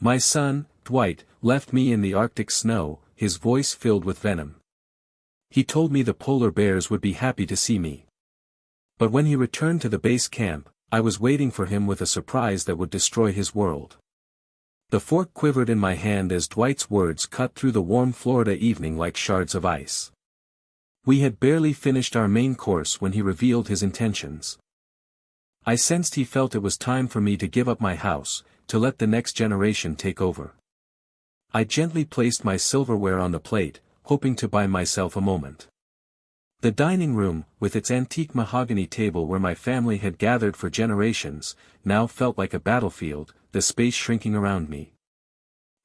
My son, Dwight, left me in the Arctic snow, his voice filled with venom. He told me the polar bears would be happy to see me. But when he returned to the base camp, I was waiting for him with a surprise that would destroy his world. The fork quivered in my hand as Dwight's words cut through the warm Florida evening like shards of ice. We had barely finished our main course when he revealed his intentions. I sensed he felt it was time for me to give up my house, to let the next generation take over. I gently placed my silverware on the plate, hoping to buy myself a moment. The dining room, with its antique mahogany table where my family had gathered for generations, now felt like a battlefield, the space shrinking around me.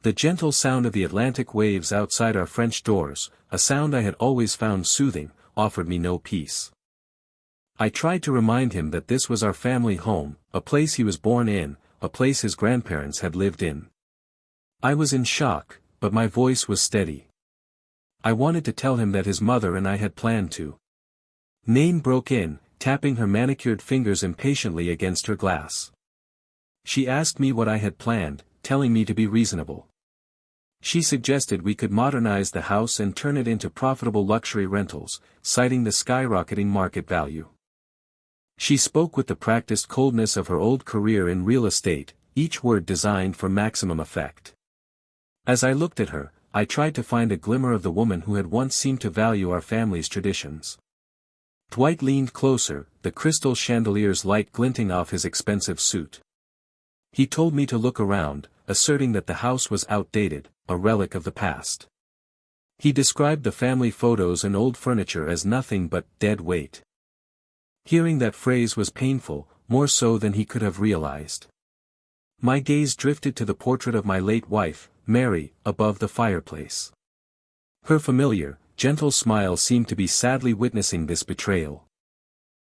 The gentle sound of the Atlantic waves outside our French doors, a sound I had always found soothing, offered me no peace. I tried to remind him that this was our family home, a place he was born in, a place his grandparents had lived in. I was in shock, but my voice was steady. I wanted to tell him that his mother and I had planned to. Nain broke in, tapping her manicured fingers impatiently against her glass. She asked me what I had planned, telling me to be reasonable. She suggested we could modernize the house and turn it into profitable luxury rentals, citing the skyrocketing market value. She spoke with the practiced coldness of her old career in real estate, each word designed for maximum effect. As I looked at her, I tried to find a glimmer of the woman who had once seemed to value our family's traditions. Dwight leaned closer, the crystal chandelier's light glinting off his expensive suit. He told me to look around, asserting that the house was outdated, a relic of the past. He described the family photos and old furniture as nothing but dead weight. Hearing that phrase was painful, more so than he could have realized. My gaze drifted to the portrait of my late wife, Mary, above the fireplace. Her familiar, gentle smile seemed to be sadly witnessing this betrayal.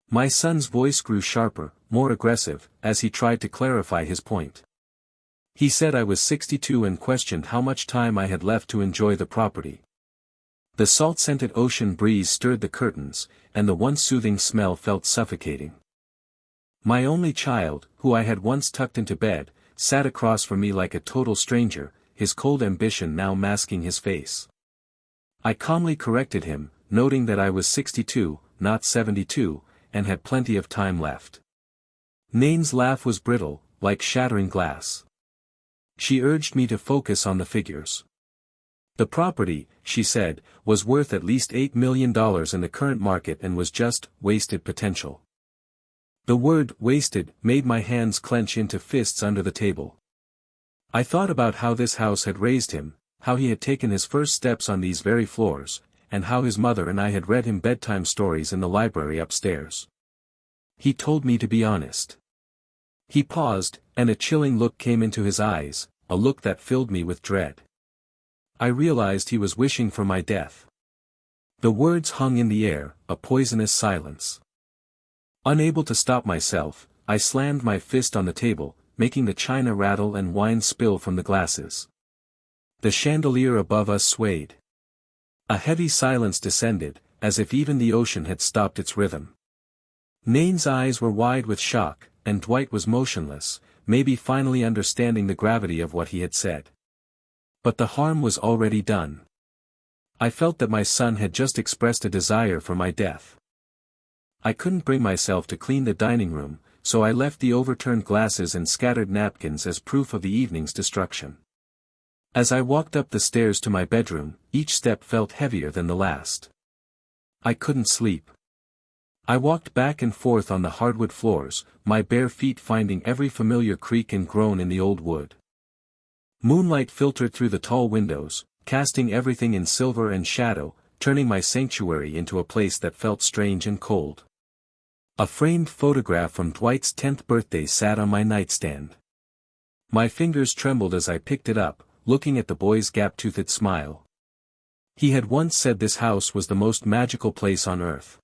My son's voice grew sharper, more aggressive, as he tried to clarify his point. He said I was 62 and questioned how much time I had left to enjoy the property. The salt-scented ocean breeze stirred the curtains, and the once soothing smell felt suffocating. My only child, who I had once tucked into bed, sat across from me like a total stranger, his cold ambition now masking his face. I calmly corrected him, noting that I was 62, not 72, and had plenty of time left. Nain's laugh was brittle, like shattering glass. She urged me to focus on the figures. The property, she said, was worth at least $8 million in the current market and was just wasted potential. The word wasted made my hands clench into fists under the table. I thought about how this house had raised him, how he had taken his first steps on these very floors, and how his mother and I had read him bedtime stories in the library upstairs. He told me to be honest. He paused, and a chilling look came into his eyes, a look that filled me with dread. I realized he was wishing for my death. The words hung in the air, a poisonous silence. Unable to stop myself, I slammed my fist on the table, making the china rattle and wine spill from the glasses. The chandelier above us swayed. A heavy silence descended, as if even the ocean had stopped its rhythm. Nain's eyes were wide with shock, and Dwight was motionless, maybe finally understanding the gravity of what he had said. But the harm was already done. I felt that my son had just expressed a desire for my death. I couldn't bring myself to clean the dining room, so I left the overturned glasses and scattered napkins as proof of the evening's destruction. As I walked up the stairs to my bedroom, each step felt heavier than the last. I couldn't sleep. I walked back and forth on the hardwood floors, my bare feet finding every familiar creak and groan in the old wood. Moonlight filtered through the tall windows, casting everything in silver and shadow, turning my sanctuary into a place that felt strange and cold. A framed photograph from Dwight's 10th birthday sat on my nightstand. My fingers trembled as I picked it up, looking at the boy's gap-toothed smile. He had once said this house was the most magical place on earth.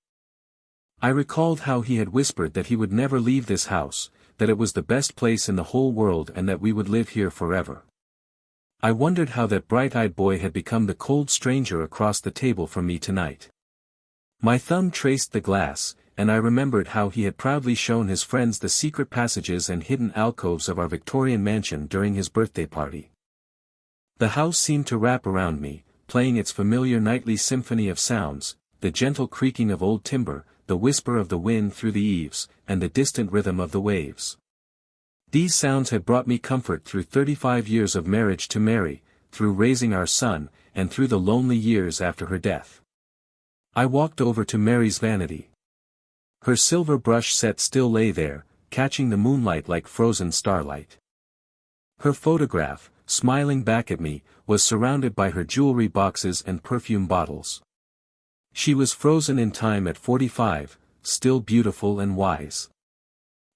I recalled how he had whispered that he would never leave this house, that it was the best place in the whole world and that we would live here forever. I wondered how that bright-eyed boy had become the cold stranger across the table from me tonight. My thumb traced the glass, and I remembered how he had proudly shown his friends the secret passages and hidden alcoves of our Victorian mansion during his birthday party. The house seemed to wrap around me, playing its familiar nightly symphony of sounds, the gentle creaking of old timber, the whisper of the wind through the eaves, and the distant rhythm of the waves. These sounds had brought me comfort through 35 years of marriage to Mary, through raising our son, and through the lonely years after her death. I walked over to Mary's vanity. Her silver brush set still lay there, catching the moonlight like frozen starlight. Her photograph, smiling back at me, was surrounded by her jewelry boxes and perfume bottles. She was frozen in time at 45, still beautiful and wise.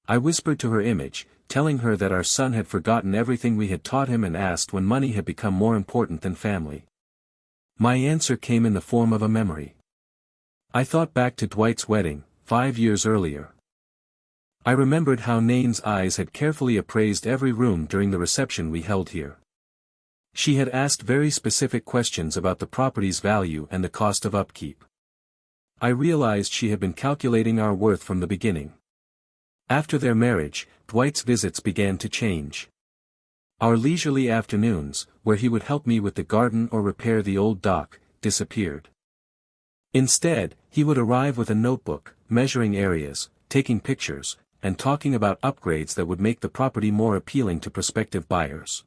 I whispered to her image, telling her that our son had forgotten everything we had taught him and asked when money had become more important than family. My answer came in the form of a memory. I thought back to Dwight's wedding, 5 years earlier. I remembered how Nain's eyes had carefully appraised every room during the reception we held here. She had asked very specific questions about the property's value and the cost of upkeep. I realized she had been calculating our worth from the beginning. After their marriage, Dwight's visits began to change. Our leisurely afternoons, where he would help me with the garden or repair the old dock, disappeared. Instead, he would arrive with a notebook, measuring areas, taking pictures, and talking about upgrades that would make the property more appealing to prospective buyers.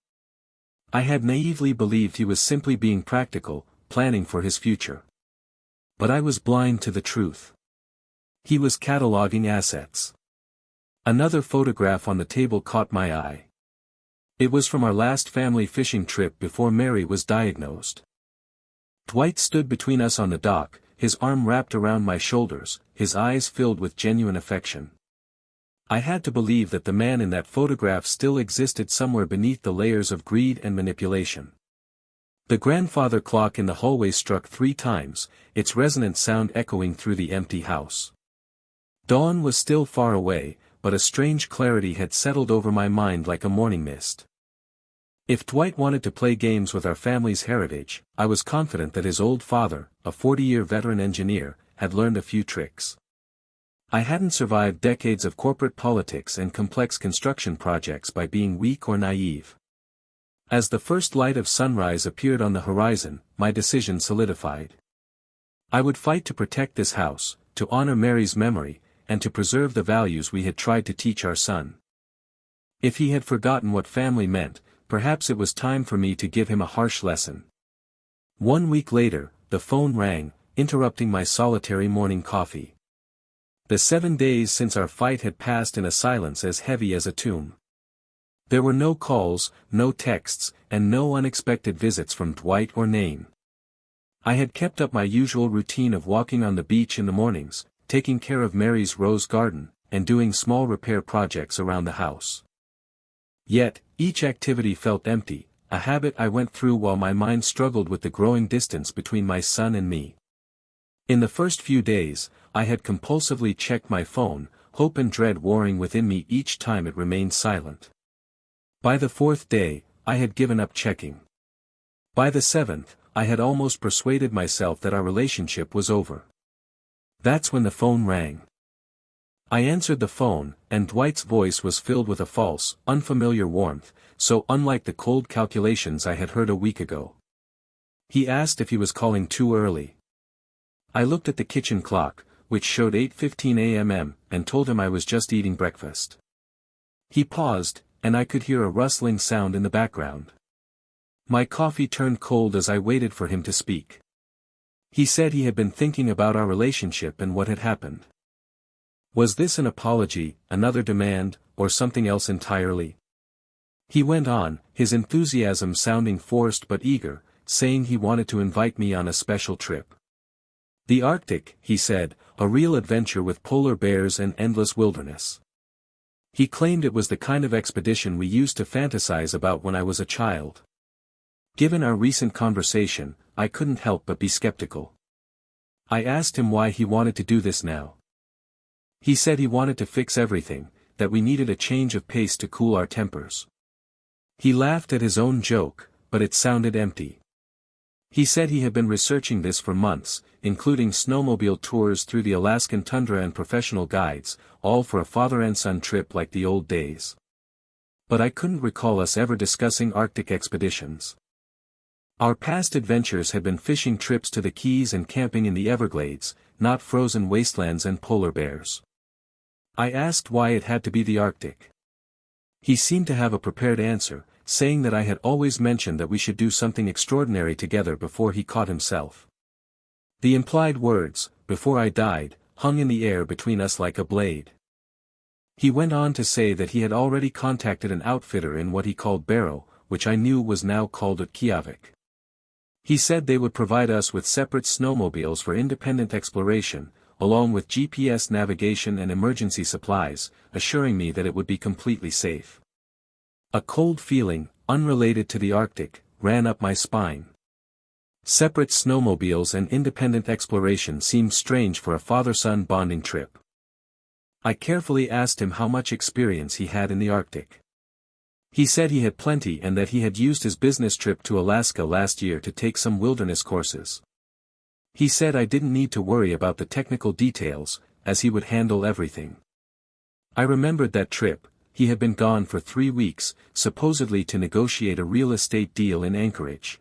I had naively believed he was simply being practical, planning for his future. But I was blind to the truth. He was cataloging assets. Another photograph on the table caught my eye. It was from our last family fishing trip before Mary was diagnosed. Dwight stood between us on the dock, his arm wrapped around my shoulders, his eyes filled with genuine affection. I had to believe that the man in that photograph still existed somewhere beneath the layers of greed and manipulation. The grandfather clock in the hallway struck 3 times, its resonant sound echoing through the empty house. Dawn was still far away, but a strange clarity had settled over my mind like a morning mist. If Dwight wanted to play games with our family's heritage, I was confident that his old father, a 40-year veteran engineer, had learned a few tricks. I hadn't survived decades of corporate politics and complex construction projects by being weak or naive. As the first light of sunrise appeared on the horizon, my decision solidified. I would fight to protect this house, to honor Mary's memory, and to preserve the values we had tried to teach our son. If he had forgotten what family meant, perhaps it was time for me to give him a harsh lesson. 1 week later, the phone rang, interrupting my solitary morning coffee. The 7 days since our fight had passed in a silence as heavy as a tomb. There were no calls, no texts, and no unexpected visits from Dwight or Nain. I had kept up my usual routine of walking on the beach in the mornings, taking care of Mary's rose garden, and doing small repair projects around the house. Yet, each activity felt empty, a habit I went through while my mind struggled with the growing distance between my son and me. In the first few days, I had compulsively checked my phone, hope and dread warring within me each time it remained silent. By the 4th day, I had given up checking. By the 7th, I had almost persuaded myself that our relationship was over. That's when the phone rang. I answered the phone, and Dwight's voice was filled with a false, unfamiliar warmth, so unlike the cold calculations I had heard a week ago. He asked if he was calling too early. I looked at the kitchen clock, which showed 8:15 a.m., and told him I was just eating breakfast. He paused, and I could hear a rustling sound in the background. My coffee turned cold as I waited for him to speak. He said he had been thinking about our relationship and what had happened. Was this an apology, another demand, or something else entirely? He went on, his enthusiasm sounding forced but eager, saying he wanted to invite me on a special trip. The Arctic, he said, a real adventure with polar bears and endless wilderness. He claimed it was the kind of expedition we used to fantasize about when I was a child. Given our recent conversation, I couldn't help but be skeptical. I asked him why he wanted to do this now. He said he wanted to fix everything, that we needed a change of pace to cool our tempers. He laughed at his own joke, but it sounded empty. He said he had been researching this for months, including snowmobile tours through the Alaskan tundra and professional guides, all for a father and son trip like the old days. But I couldn't recall us ever discussing Arctic expeditions. Our past adventures had been fishing trips to the Keys and camping in the Everglades, not frozen wastelands and polar bears. I asked why it had to be the Arctic. He seemed to have a prepared answer, saying that I had always mentioned that we should do something extraordinary together before he caught himself. The implied words, "before I died," hung in the air between us like a blade. He went on to say that he had already contacted an outfitter in what he called Barrow, which I knew was now called Utqiagvik. He said they would provide us with separate snowmobiles for independent exploration, along with GPS navigation and emergency supplies, assuring me that it would be completely safe. A cold feeling, unrelated to the Arctic, ran up my spine. Separate snowmobiles and independent exploration seemed strange for a father-son bonding trip. I carefully asked him how much experience he had in the Arctic. He said he had plenty and that he had used his business trip to Alaska last year to take some wilderness courses. He said I didn't need to worry about the technical details, as he would handle everything. I remembered that trip. He had been gone for 3 weeks, supposedly to negotiate a real estate deal in Anchorage.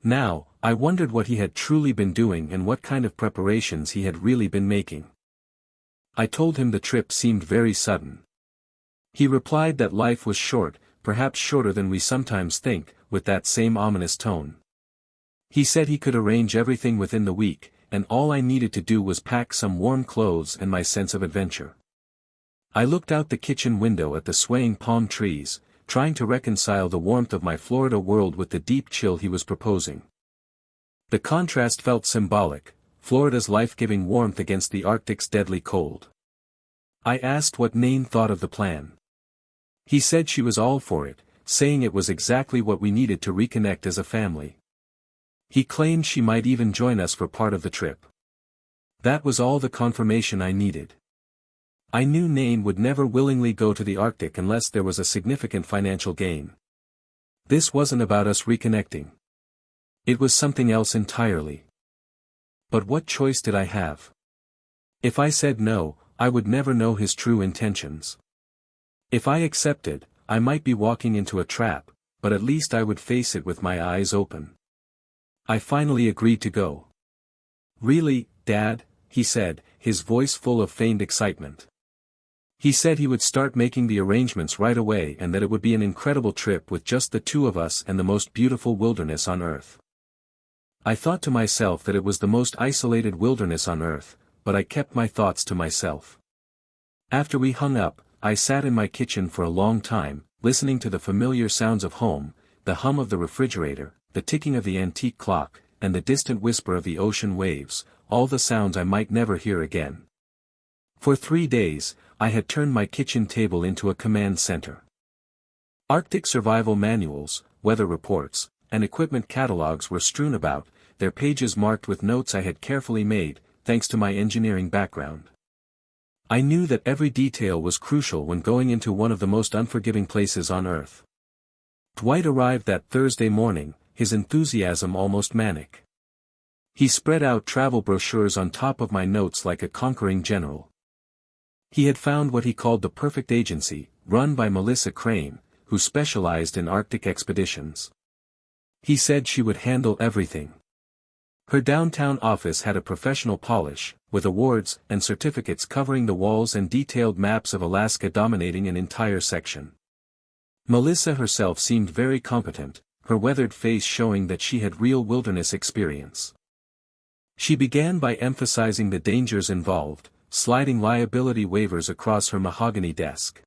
Now, I wondered what he had truly been doing and what kind of preparations he had really been making. I told him the trip seemed very sudden. He replied that life was short, perhaps shorter than we sometimes think, with that same ominous tone. He said he could arrange everything within the week, and all I needed to do was pack some warm clothes and my sense of adventure. I looked out the kitchen window at the swaying palm trees, trying to reconcile the warmth of my Florida world with the deep chill he was proposing. The contrast felt symbolic, Florida's life-giving warmth against the Arctic's deadly cold. I asked what Nain thought of the plan. He said she was all for it, saying it was exactly what we needed to reconnect as a family. He claimed she might even join us for part of the trip. That was all the confirmation I needed. I knew Nain would never willingly go to the Arctic unless there was a significant financial gain. This wasn't about us reconnecting. It was something else entirely. But what choice did I have? If I said no, I would never know his true intentions. If I accepted, I might be walking into a trap, but at least I would face it with my eyes open. I finally agreed to go. "Really, Dad?" he said, his voice full of feigned excitement. He said he would start making the arrangements right away and that it would be an incredible trip with just the two of us and the most beautiful wilderness on Earth. I thought to myself that it was the most isolated wilderness on Earth, but I kept my thoughts to myself. After we hung up, I sat in my kitchen for a long time, listening to the familiar sounds of home, the hum of the refrigerator, the ticking of the antique clock, and the distant whisper of the ocean waves, all the sounds I might never hear again. For 3 days, I had turned my kitchen table into a command center. Arctic survival manuals, weather reports, and equipment catalogs were strewn about, their pages marked with notes I had carefully made, thanks to my engineering background. I knew that every detail was crucial when going into one of the most unforgiving places on Earth. Dwight arrived that Thursday morning, his enthusiasm almost manic. He spread out travel brochures on top of my notes like a conquering general. He had found what he called the perfect agency, run by Melissa Crane, who specialized in Arctic expeditions. He said she would handle everything. Her downtown office had a professional polish, with awards and certificates covering the walls and detailed maps of Alaska dominating an entire section. Melissa herself seemed very competent, her weathered face showing that she had real wilderness experience. She began by emphasizing the dangers involved, sliding liability waivers across her mahogany desk.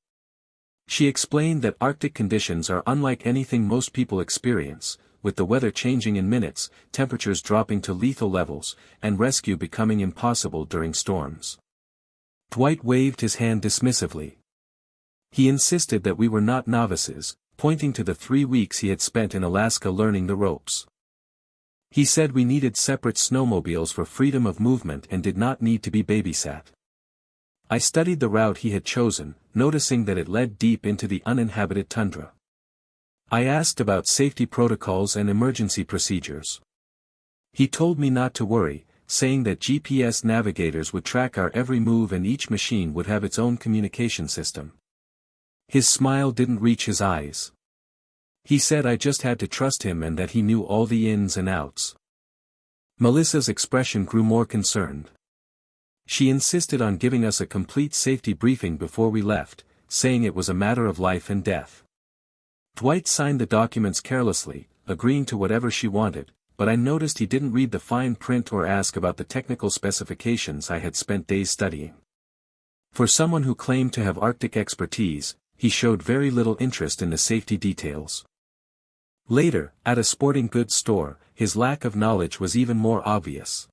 She explained that Arctic conditions are unlike anything most people experience, with the weather changing in minutes, temperatures dropping to lethal levels, and rescue becoming impossible during storms. Dwight waved his hand dismissively. He insisted that we were not novices, pointing to the 3 weeks he had spent in Alaska learning the ropes. He said we needed separate snowmobiles for freedom of movement and did not need to be babysat. I studied the route he had chosen, noticing that it led deep into the uninhabited tundra. I asked about safety protocols and emergency procedures. He told me not to worry, saying that GPS navigators would track our every move and each machine would have its own communication system. His smile didn't reach his eyes. He said I just had to trust him and that he knew all the ins and outs. Melissa's expression grew more concerned. She insisted on giving us a complete safety briefing before we left, saying it was a matter of life and death. Dwight signed the documents carelessly, agreeing to whatever she wanted, but I noticed he didn't read the fine print or ask about the technical specifications I had spent days studying. For someone who claimed to have Arctic expertise, he showed very little interest in the safety details. Later, at a sporting goods store, his lack of knowledge was even more obvious.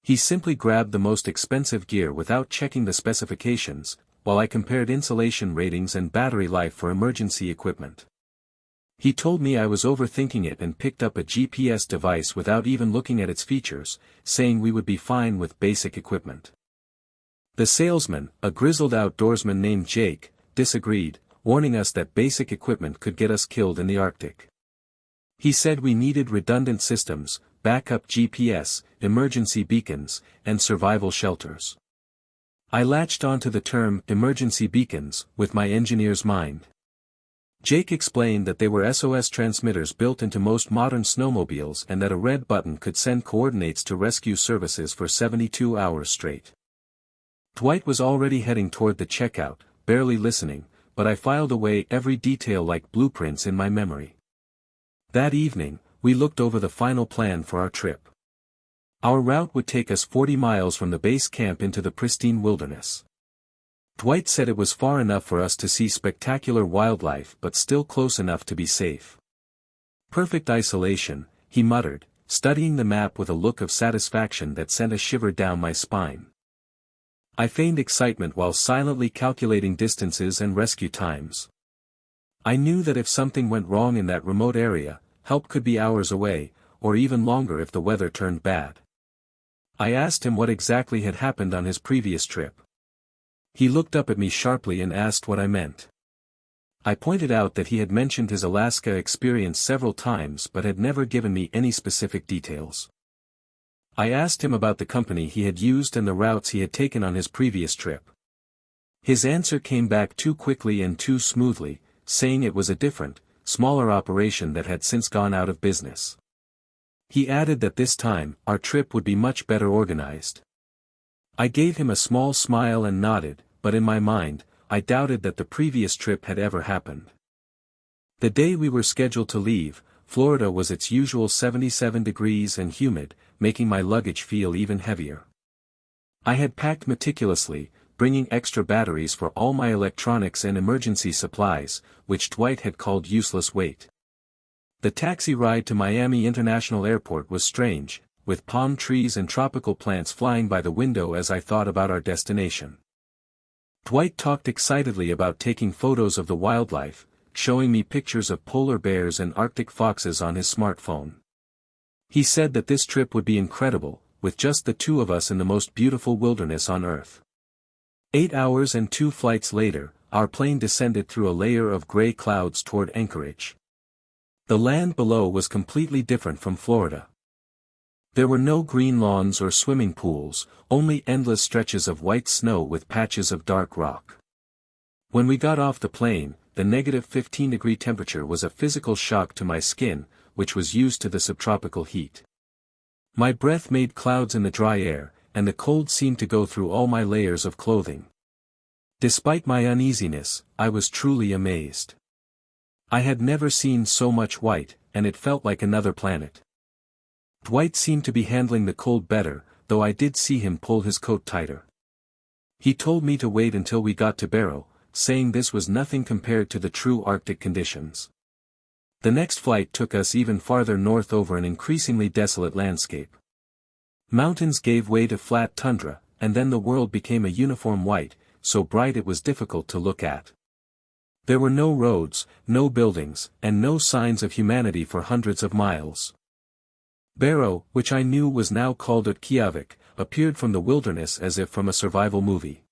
He simply grabbed the most expensive gear without checking the specifications, while I compared insulation ratings and battery life for emergency equipment. He told me I was overthinking it and picked up a GPS device without even looking at its features, saying we would be fine with basic equipment. The salesman, a grizzled outdoorsman named Jake, disagreed, warning us that basic equipment could get us killed in the Arctic. He said we needed redundant systems, backup GPS, emergency beacons, and survival shelters. I latched onto the term emergency beacons with my engineer's mind. Jake explained that they were SOS transmitters built into most modern snowmobiles and that a red button could send coordinates to rescue services for 72 hours straight. Dwight was already heading toward the checkout, barely listening, but I filed away every detail like blueprints in my memory. That evening, we looked over the final plan for our trip. Our route would take us 40 miles from the base camp into the pristine wilderness. Dwight said it was far enough for us to see spectacular wildlife but still close enough to be safe. Perfect isolation, he muttered, studying the map with a look of satisfaction that sent a shiver down my spine. I feigned excitement while silently calculating distances and rescue times. I knew that if something went wrong in that remote area, help could be hours away, or even longer if the weather turned bad. I asked him what exactly had happened on his previous trip. He looked up at me sharply and asked what I meant. I pointed out that he had mentioned his Alaska experience several times but had never given me any specific details. I asked him about the company he had used and the routes he had taken on his previous trip. His answer came back too quickly and too smoothly, saying it was a different, smaller operation that had since gone out of business. He added that this time, our trip would be much better organized. I gave him a small smile and nodded, but in my mind, I doubted that the previous trip had ever happened. The day we were scheduled to leave, Florida was its usual 77 degrees and humid, making my luggage feel even heavier. I had packed meticulously, bringing extra batteries for all my electronics and emergency supplies, which Dwight had called useless weight. The taxi ride to Miami International Airport was strange, with palm trees and tropical plants flying by the window as I thought about our destination. Dwight talked excitedly about taking photos of the wildlife, showing me pictures of polar bears and Arctic foxes on his smartphone. He said that this trip would be incredible, with just the two of us in the most beautiful wilderness on Earth. 8 hours and 2 flights later, our plane descended through a layer of gray clouds toward Anchorage. The land below was completely different from Florida. There were no green lawns or swimming pools, only endless stretches of white snow with patches of dark rock. When we got off the plane, the negative 15-degree temperature was a physical shock to my skin, which was used to the subtropical heat. My breath made clouds in the dry air, and the cold seemed to go through all my layers of clothing. Despite my uneasiness, I was truly amazed. I had never seen so much white, and it felt like another planet. Dwight seemed to be handling the cold better, though I did see him pull his coat tighter. He told me to wait until we got to Barrow, saying this was nothing compared to the true Arctic conditions. The next flight took us even farther north over an increasingly desolate landscape. Mountains gave way to flat tundra, and then the world became a uniform white, so bright it was difficult to look at. There were no roads, no buildings, and no signs of humanity for hundreds of miles. Barrow, which I knew was now called Utqiagvik, appeared from the wilderness as if from a survival movie.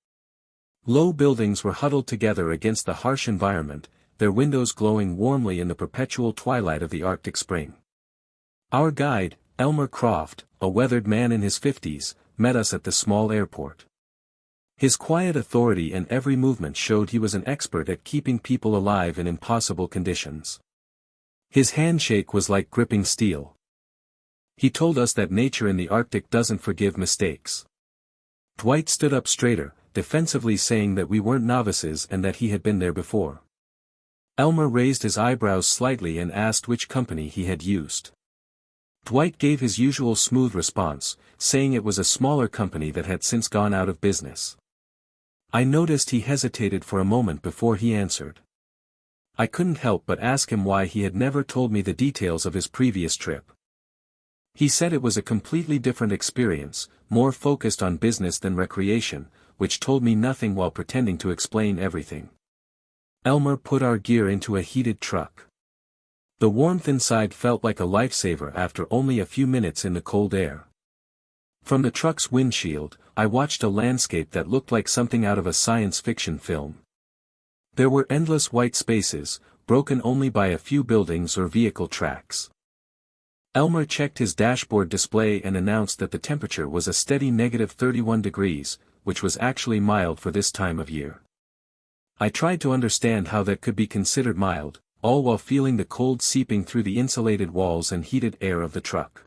Low buildings were huddled together against the harsh environment, their windows glowing warmly in the perpetual twilight of the Arctic spring. Our guide, Elmer Croft, a weathered man in his 50s, met us at the small airport. His quiet authority and every movement showed he was an expert at keeping people alive in impossible conditions. His handshake was like gripping steel. He told us that nature in the Arctic doesn't forgive mistakes. Dwight stood up straighter, defensively saying that we weren't novices and that he had been there before. Elmer raised his eyebrows slightly and asked which company he had used. Dwight gave his usual smooth response, saying it was a smaller company that had since gone out of business. I noticed he hesitated for a moment before he answered. I couldn't help but ask him why he had never told me the details of his previous trip. He said it was a completely different experience, more focused on business than recreation, which told me nothing while pretending to explain everything. Elmer put our gear into a heated truck. The warmth inside felt like a lifesaver after only a few minutes in the cold air. From the truck's windshield, I watched a landscape that looked like something out of a science fiction film. There were endless white spaces, broken only by a few buildings or vehicle tracks. Elmer checked his dashboard display and announced that the temperature was a steady -31 degrees, which was actually mild for this time of year. I tried to understand how that could be considered mild, all while feeling the cold seeping through the insulated walls and heated air of the truck.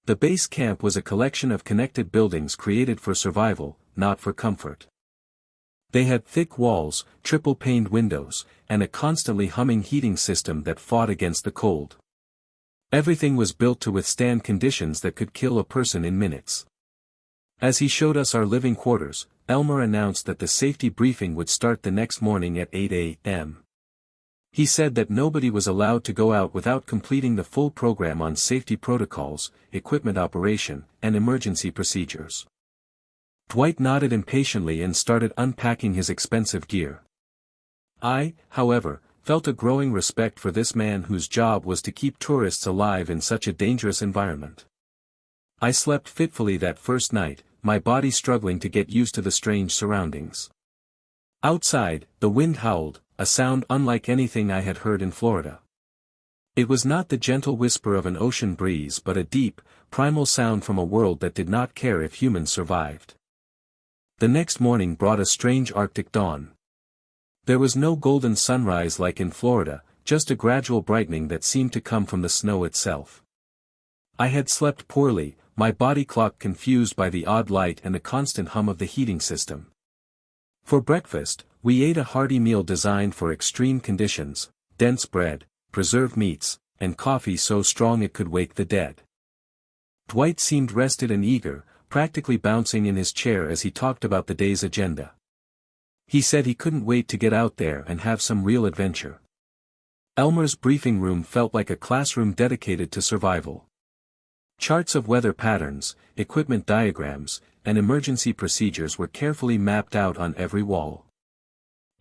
The base camp was a collection of connected buildings created for survival, not for comfort. They had thick walls, triple-paned windows, and a constantly humming heating system that fought against the cold. Everything was built to withstand conditions that could kill a person in minutes. As he showed us our living quarters, Elmer announced that the safety briefing would start the next morning at 8 a.m. He said that nobody was allowed to go out without completing the full program on safety protocols, equipment operation, and emergency procedures. Dwight nodded impatiently and started unpacking his expensive gear. I, however, felt a growing respect for this man whose job was to keep tourists alive in such a dangerous environment. I slept fitfully that first night, my body struggling to get used to the strange surroundings. Outside, the wind howled, a sound unlike anything I had heard in Florida. It was not the gentle whisper of an ocean breeze but a deep, primal sound from a world that did not care if humans survived. The next morning brought a strange Arctic dawn. There was no golden sunrise like in Florida, just a gradual brightening that seemed to come from the snow itself. I had slept poorly, my body clock confused by the odd light and the constant hum of the heating system. For breakfast, we ate a hearty meal designed for extreme conditions: dense bread, preserved meats, and coffee so strong it could wake the dead. Dwight seemed rested and eager, practically bouncing in his chair as he talked about the day's agenda. He said he couldn't wait to get out there and have some real adventure. Elmer's briefing room felt like a classroom dedicated to survival. Charts of weather patterns, equipment diagrams, and emergency procedures were carefully mapped out on every wall.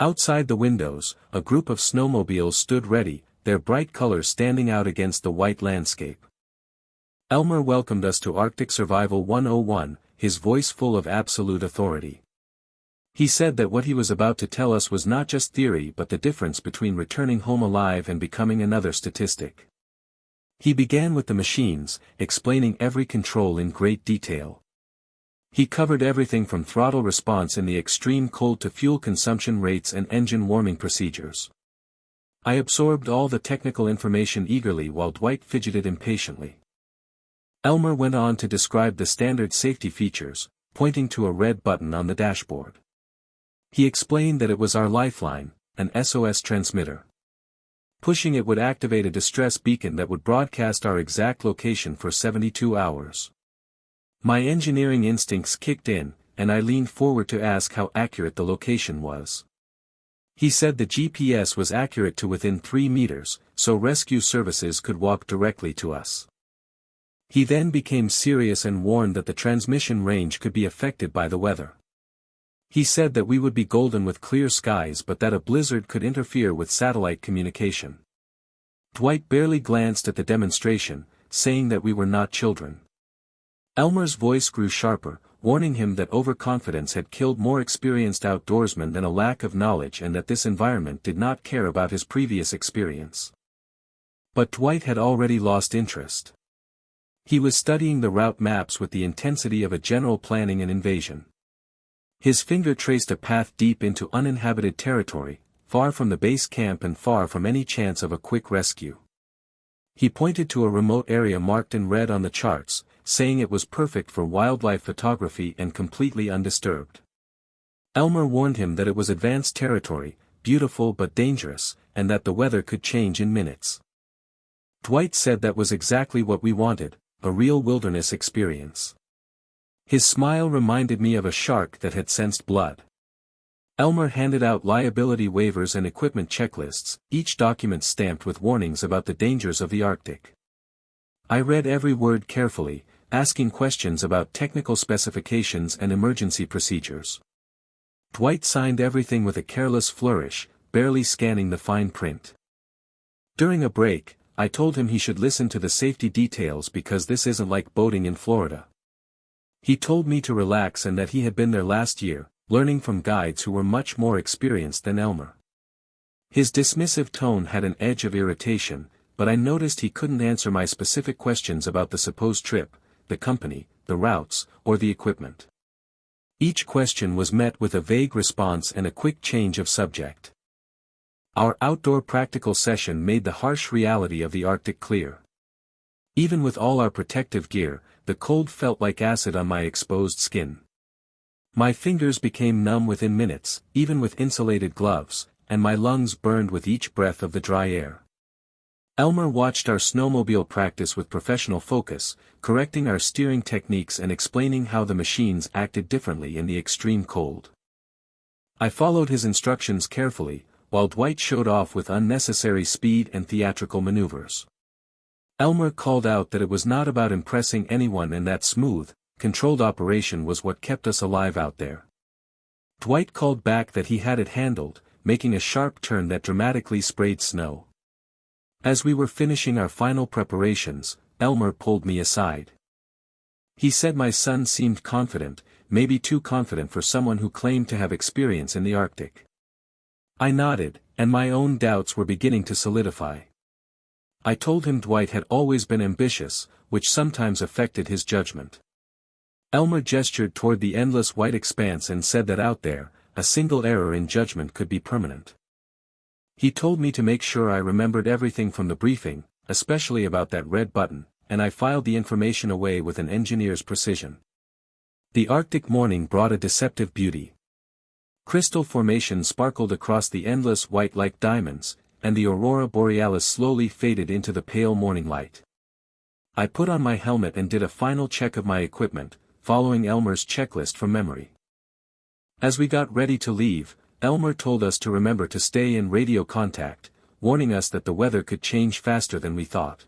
Outside the windows, a group of snowmobiles stood ready, their bright colors standing out against the white landscape. Elmer welcomed us to Arctic Survival 101, his voice full of absolute authority. He said that what he was about to tell us was not just theory but the difference between returning home alive and becoming another statistic. He began with the machines, explaining every control in great detail. He covered everything from throttle response in the extreme cold to fuel consumption rates and engine warming procedures. I absorbed all the technical information eagerly while Dwight fidgeted impatiently. Elmer went on to describe the standard safety features, pointing to a red button on the dashboard. He explained that it was our lifeline, an SOS transmitter. Pushing it would activate a distress beacon that would broadcast our exact location for 72 hours. My engineering instincts kicked in, and I leaned forward to ask how accurate the location was. He said the GPS was accurate to within 3 meters, so rescue services could walk directly to us. He then became serious and warned that the transmission range could be affected by the weather. He said that we would be golden with clear skies but that a blizzard could interfere with satellite communication. Dwight barely glanced at the demonstration, saying that we were not children. Elmer's voice grew sharper, warning him that overconfidence had killed more experienced outdoorsmen than a lack of knowledge and that this environment did not care about his previous experience. But Dwight had already lost interest. He was studying the route maps with the intensity of a general planning an invasion. His finger traced a path deep into uninhabited territory, far from the base camp and far from any chance of a quick rescue. He pointed to a remote area marked in red on the charts, saying it was perfect for wildlife photography and completely undisturbed. Elmer warned him that it was advanced territory, beautiful but dangerous, and that the weather could change in minutes. Dwight said that was exactly what we wanted, a real wilderness experience. His smile reminded me of a shark that had sensed blood. Elmer handed out liability waivers and equipment checklists, each document stamped with warnings about the dangers of the Arctic. I read every word carefully, asking questions about technical specifications and emergency procedures. Dwight signed everything with a careless flourish, barely scanning the fine print. During a break, I told him he should listen to the safety details because this isn't like boating in Florida. He told me to relax and that he had been there last year, learning from guides who were much more experienced than Elmer. His dismissive tone had an edge of irritation, but I noticed he couldn't answer my specific questions about the supposed trip, the company, the routes, or the equipment. Each question was met with a vague response and a quick change of subject. Our outdoor practical session made the harsh reality of the Arctic clear. Even with all our protective gear, the cold felt like acid on my exposed skin. My fingers became numb within minutes, even with insulated gloves, and my lungs burned with each breath of the dry air. Elmer watched our snowmobile practice with professional focus, correcting our steering techniques and explaining how the machines acted differently in the extreme cold. I followed his instructions carefully, while Dwight showed off with unnecessary speed and theatrical maneuvers. Elmer called out that it was not about impressing anyone and that smooth, controlled operation was what kept us alive out there. Dwight called back that he had it handled, making a sharp turn that dramatically sprayed snow. As we were finishing our final preparations, Elmer pulled me aside. He said my son seemed confident, maybe too confident for someone who claimed to have experience in the Arctic. I nodded, and my own doubts were beginning to solidify. I told him Dwight had always been ambitious, which sometimes affected his judgment. Elmer gestured toward the endless white expanse and said that out there, a single error in judgment could be permanent. He told me to make sure I remembered everything from the briefing, especially about that red button, and I filed the information away with an engineer's precision. The Arctic morning brought a deceptive beauty. Crystal formations sparkled across the endless white like diamonds, and the aurora borealis slowly faded into the pale morning light. I put on my helmet and did a final check of my equipment, following Elmer's checklist from memory. As we got ready to leave, Elmer told us to remember to stay in radio contact, warning us that the weather could change faster than we thought.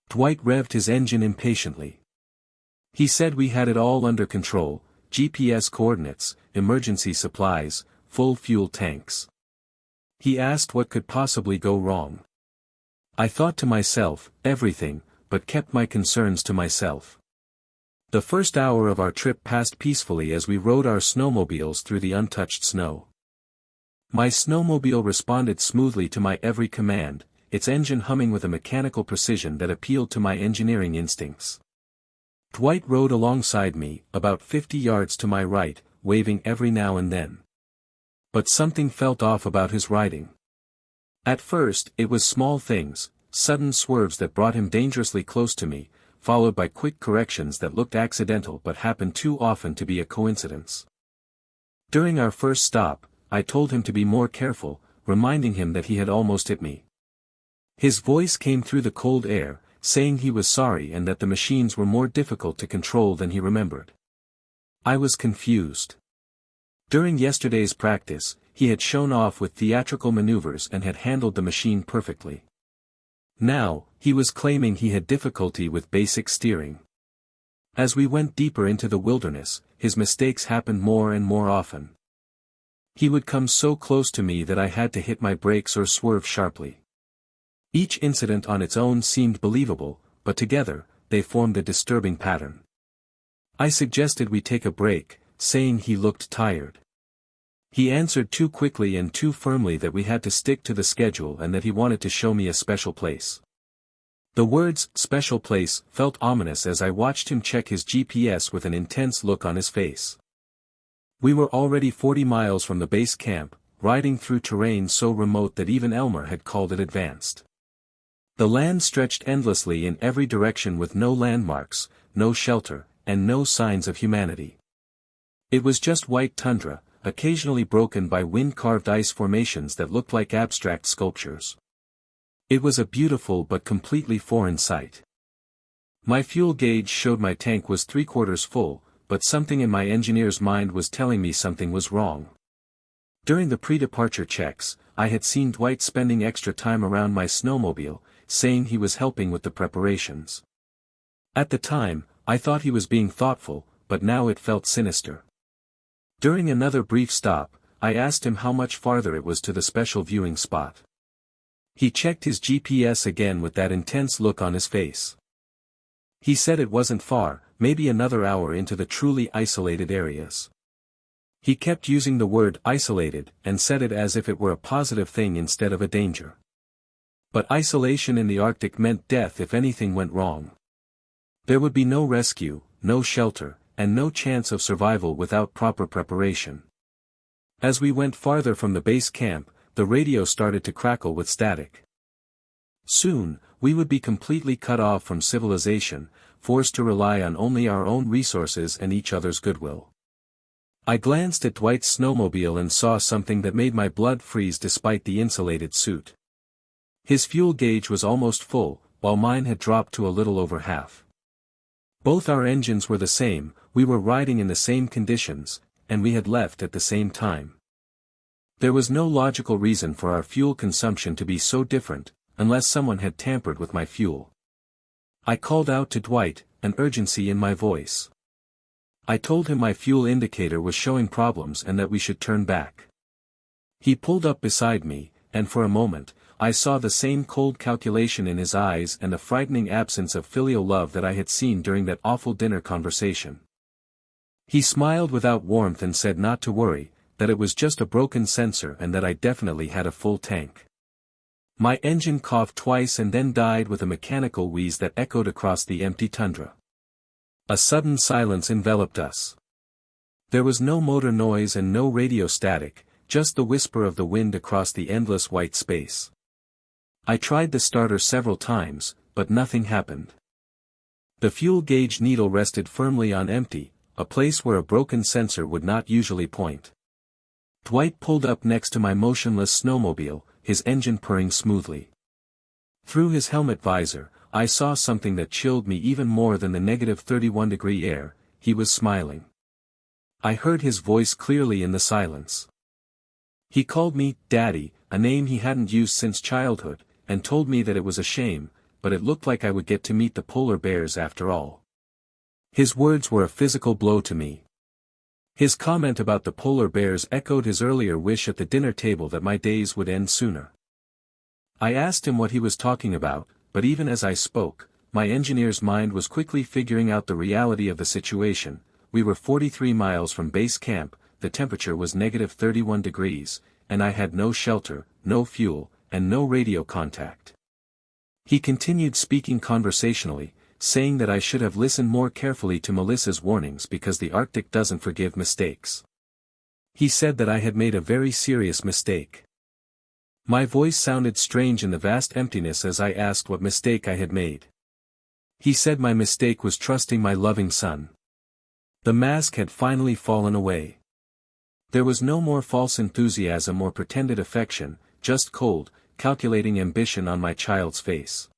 Dwight revved his engine impatiently. He said we had it all under control, GPS coordinates, emergency supplies, full fuel tanks. He asked what could possibly go wrong. I thought to myself, everything, but kept my concerns to myself. The first hour of our trip passed peacefully as we rode our snowmobiles through the untouched snow. My snowmobile responded smoothly to my every command, its engine humming with a mechanical precision that appealed to my engineering instincts. Dwight rode alongside me, about 50 yards to my right, waving every now and then. But something felt off about his riding. At first, it was small things, sudden swerves that brought him dangerously close to me, followed by quick corrections that looked accidental but happened too often to be a coincidence. During our first stop, I told him to be more careful, reminding him that he had almost hit me. His voice came through the cold air, saying he was sorry and that the machines were more difficult to control than he remembered. I was confused. During yesterday's practice, he had shown off with theatrical maneuvers and had handled the machine perfectly. Now, he was claiming he had difficulty with basic steering. As we went deeper into the wilderness, his mistakes happened more and more often. He would come so close to me that I had to hit my brakes or swerve sharply. Each incident on its own seemed believable, but together, they formed a disturbing pattern. I suggested we take a break, saying he looked tired. He answered too quickly and too firmly that we had to stick to the schedule and that he wanted to show me a special place. The words, special place, felt ominous as I watched him check his GPS with an intense look on his face. We were already 40 miles from the base camp, riding through terrain so remote that even Elmer had called it advanced. The land stretched endlessly in every direction with no landmarks, no shelter, and no signs of humanity. It was just white tundra, occasionally broken by wind-carved ice formations that looked like abstract sculptures. It was a beautiful but completely foreign sight. My fuel gauge showed my tank was 3/4 full, but something in my engineer's mind was telling me something was wrong. During the pre-departure checks, I had seen Dwight spending extra time around my snowmobile, saying he was helping with the preparations. At the time, I thought he was being thoughtful, but now it felt sinister. During another brief stop, I asked him how much farther it was to the special viewing spot. He checked his GPS again with that intense look on his face. He said it wasn't far, maybe another hour into the truly isolated areas. He kept using the word isolated and said it as if it were a positive thing instead of a danger. But isolation in the Arctic meant death if anything went wrong. There would be no rescue, no shelter, and no chance of survival without proper preparation. As we went farther from the base camp, the radio started to crackle with static. Soon, we would be completely cut off from civilization, forced to rely on only our own resources and each other's goodwill. I glanced at Dwight's snowmobile and saw something that made my blood freeze despite the insulated suit. His fuel gauge was almost full, while mine had dropped to a little over half. Both our engines were the same, we were riding in the same conditions, and we had left at the same time. There was no logical reason for our fuel consumption to be so different, unless someone had tampered with my fuel. I called out to Dwight, an urgency in my voice. I told him my fuel indicator was showing problems and that we should turn back. He pulled up beside me, and for a moment, I saw the same cold calculation in his eyes and the frightening absence of filial love that I had seen during that awful dinner conversation. He smiled without warmth and said not to worry, that it was just a broken sensor and that I definitely had a full tank. My engine coughed twice and then died with a mechanical wheeze that echoed across the empty tundra. A sudden silence enveloped us. There was no motor noise and no radio static, just the whisper of the wind across the endless white space. I tried the starter several times, but nothing happened. The fuel gauge needle rested firmly on empty, a place where a broken sensor would not usually point. Dwight pulled up next to my motionless snowmobile, his engine purring smoothly. Through his helmet visor, I saw something that chilled me even more than the -31-degree air. He was smiling. I heard his voice clearly in the silence. He called me Daddy, a name he hadn't used since childhood, and told me that it was a shame, but it looked like I would get to meet the polar bears after all. His words were a physical blow to me. His comment about the polar bears echoed his earlier wish at the dinner table that my days would end sooner. I asked him what he was talking about, but even as I spoke, my engineer's mind was quickly figuring out the reality of the situation. We were 43 miles from base camp, the temperature was -31 degrees, and I had no shelter, no fuel, and no radio contact. He continued speaking conversationally, saying that I should have listened more carefully to Melissa's warnings because the Arctic doesn't forgive mistakes. He said that I had made a very serious mistake. My voice sounded strange in the vast emptiness as I asked what mistake I had made. He said my mistake was trusting my loving son. The mask had finally fallen away. There was no more false enthusiasm or pretended affection, just cold, calculating ambition on my child's face.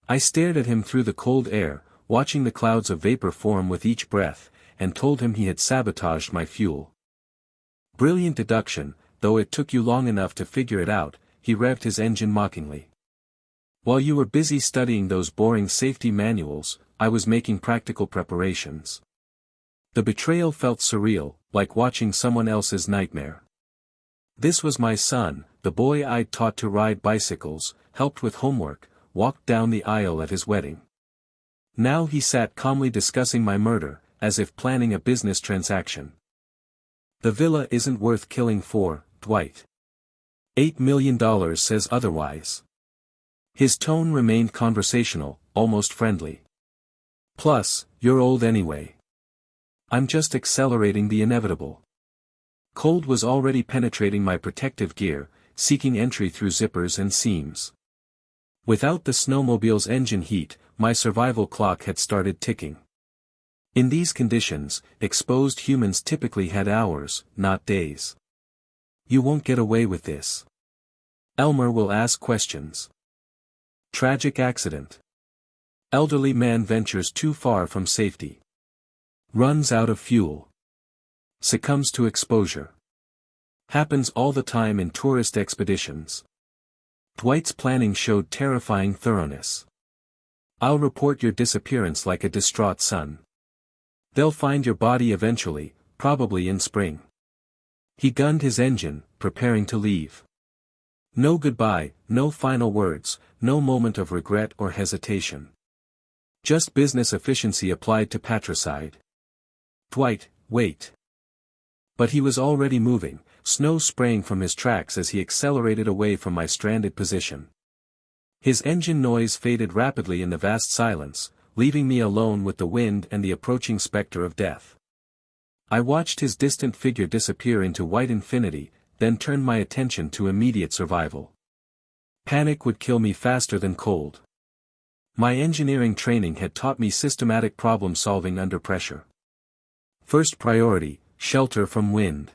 I stared at him through the cold air, watching the clouds of vapor form with each breath, and told him he had sabotaged my fuel. Brilliant deduction, though it took you long enough to figure it out, he revved his engine mockingly. While you were busy studying those boring safety manuals, I was making practical preparations. The betrayal felt surreal, like watching someone else's nightmare. This was my son, the boy I'd taught to ride bicycles, helped with homework, walked down the aisle at his wedding. Now he sat calmly discussing my murder, as if planning a business transaction. The villa isn't worth killing for, Dwight. $8 million says otherwise. His tone remained conversational, almost friendly. Plus, you're old anyway. I'm just accelerating the inevitable. Cold was already penetrating my protective gear, seeking entry through zippers and seams. Without the snowmobile's engine heat, my survival clock had started ticking. In these conditions, exposed humans typically had hours, not days. You won't get away with this. Elmer will ask questions. Tragic accident. Elderly man ventures too far from safety. Runs out of fuel. Succumbs to exposure. Happens all the time in tourist expeditions. Dwight's planning showed terrifying thoroughness. I'll report your disappearance like a distraught son. They'll find your body eventually, probably in spring. He gunned his engine, preparing to leave. No goodbye, no final words, no moment of regret or hesitation. Just business efficiency applied to patricide. Dwight, wait. But he was already moving, snow spraying from his tracks as he accelerated away from my stranded position. His engine noise faded rapidly in the vast silence, leaving me alone with the wind and the approaching specter of death. I watched his distant figure disappear into white infinity, then turned my attention to immediate survival. Panic would kill me faster than cold. My engineering training had taught me systematic problem solving under pressure. First priority, shelter from wind.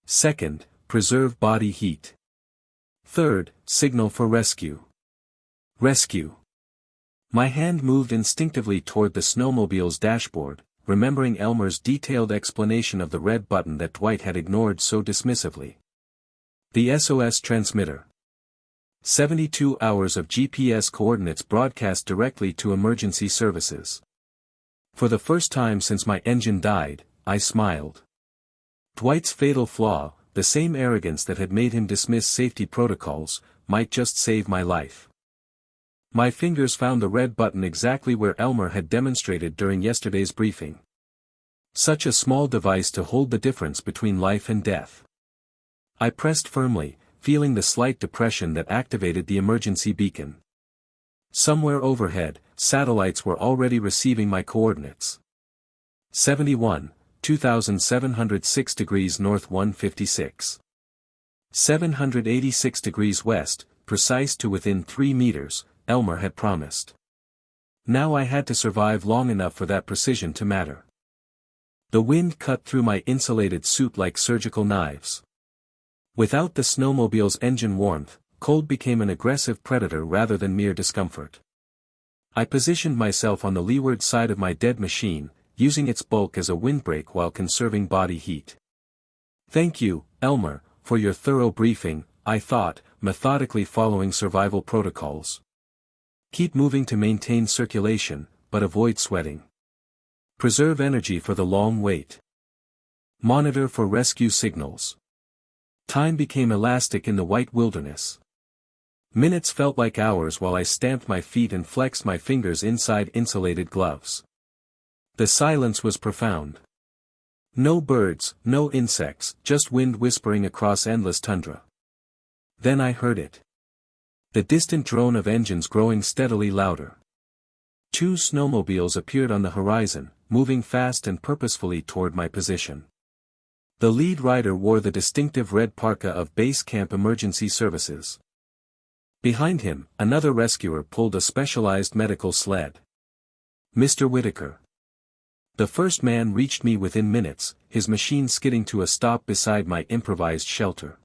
Second, preserve body heat. Third, signal for rescue. Rescue. My hand moved instinctively toward the snowmobile's dashboard, remembering Elmer's detailed explanation of the red button that Dwight had ignored so dismissively. The SOS transmitter. 72 hours of GPS coordinates broadcast directly to emergency services. For the first time since my engine died, I smiled. Dwight's fatal flaw, the same arrogance that had made him dismiss safety protocols, might just save my life. My fingers found the red button exactly where Elmer had demonstrated during yesterday's briefing. Such a small device to hold the difference between life and death. I pressed firmly, feeling the slight depression that activated the emergency beacon. Somewhere overhead, satellites were already receiving my coordinates. 71, 2706 degrees north 156. 786 degrees west, precise to within 3 meters, Elmer had promised. Now I had to survive long enough for that precision to matter. The wind cut through my insulated suit like surgical knives. Without the snowmobile's engine warmth, cold became an aggressive predator rather than mere discomfort. I positioned myself on the leeward side of my dead machine, using its bulk as a windbreak while conserving body heat. Thank you, Elmer, for your thorough briefing, I thought, methodically following survival protocols. Keep moving to maintain circulation, but avoid sweating. Preserve energy for the long wait. Monitor for rescue signals. Time became elastic in the white wilderness. Minutes felt like hours while I stamped my feet and flexed my fingers inside insulated gloves. The silence was profound. No birds, no insects, just wind whispering across endless tundra. Then I heard it. The distant drone of engines growing steadily louder. 2 snowmobiles appeared on the horizon, moving fast and purposefully toward my position. The lead rider wore the distinctive red parka of Base Camp Emergency Services. Behind him, another rescuer pulled a specialized medical sled. Mr. Whitaker. The first man reached me within minutes, his machine skidding to a stop beside my improvised shelter.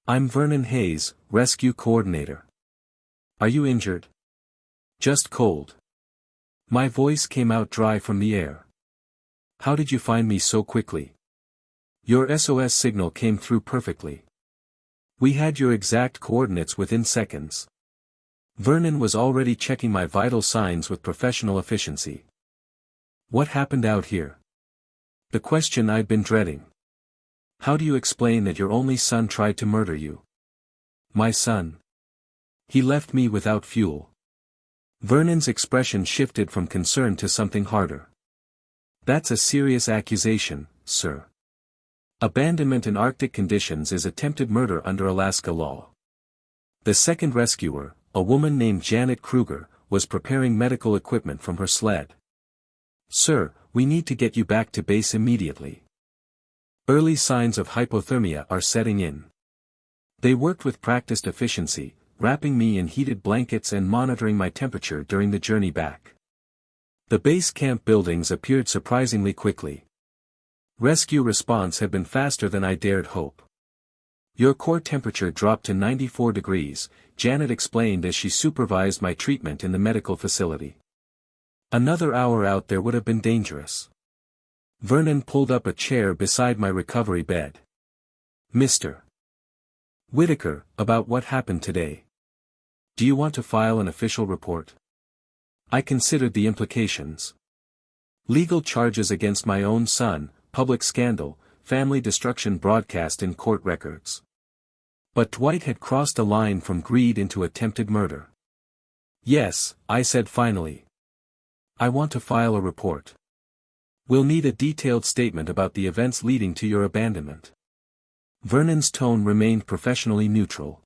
I'm Vernon Hayes, rescue coordinator. Are you injured? Just cold. My voice came out dry from the air. How did you find me so quickly? Your SOS signal came through perfectly. We had your exact coordinates within seconds. Vernon was already checking my vital signs with professional efficiency. What happened out here? The question I'd been dreading. How do you explain that your only son tried to murder you? My son. He left me without fuel. Vernon's expression shifted from concern to something harder. That's a serious accusation, sir. Abandonment in Arctic conditions is attempted murder under Alaska law. The second rescuer, a woman named Janet Kruger, was preparing medical equipment from her sled. Sir, we need to get you back to base immediately. Early signs of hypothermia are setting in. They worked with practiced efficiency, wrapping me in heated blankets and monitoring my temperature during the journey back. The base camp buildings appeared surprisingly quickly. Rescue response had been faster than I dared hope. Your core temperature dropped to 94 degrees, Janet explained as she supervised my treatment in the medical facility. Another hour out there would have been dangerous. Vernon pulled up a chair beside my recovery bed. Mr. Whitaker, about what happened today. Do you want to file an official report? I considered the implications. Legal charges against my own son, public scandal, family destruction broadcast in court records. But Dwight had crossed a line from greed into attempted murder. Yes, I said finally. I want to file a report. We'll need a detailed statement about the events leading to your abandonment. Vernon's tone remained professionally neutral.